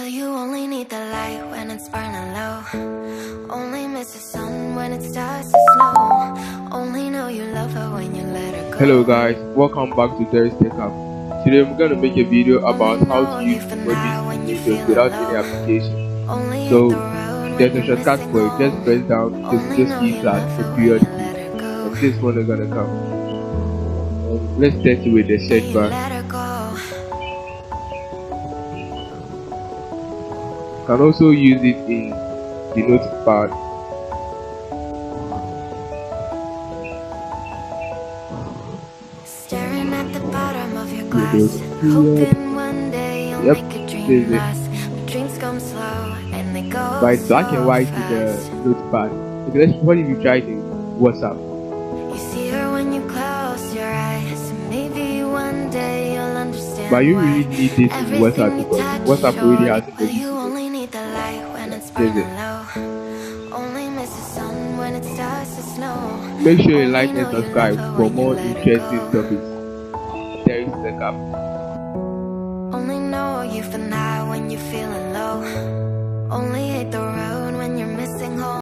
Well, you only need the light when it's burning low. Only miss the sun when it starts to snow. Only know you love her when you let her go. Hello guys, welcome back to Terry's Tech Hub. Today I'm going to make a video about how to use emojis in videos without any application. So there's a shortcut for it. Just press down to just E slash the period key, and this one is gonna come. Let's test it with the search bar. You can also use it in the notepad. Staring at the bottom of your glass, hoping one day you'll make a dream last. But dreams come slow and they go But it's black and white with the notepad. Okay, what if you try to WhatsApp? You see her when you close your eyes. Maybe one day you'll understand. But you really need this in WhatsApp because WhatsApp already has emojis. You only need the light when it's burning low. Only miss the sun when it starts to snow. Make sure you like and subscribe for more interesting topics. There is the cap. Only know you for now when you're feeling low. Only hate the road when you're missing home.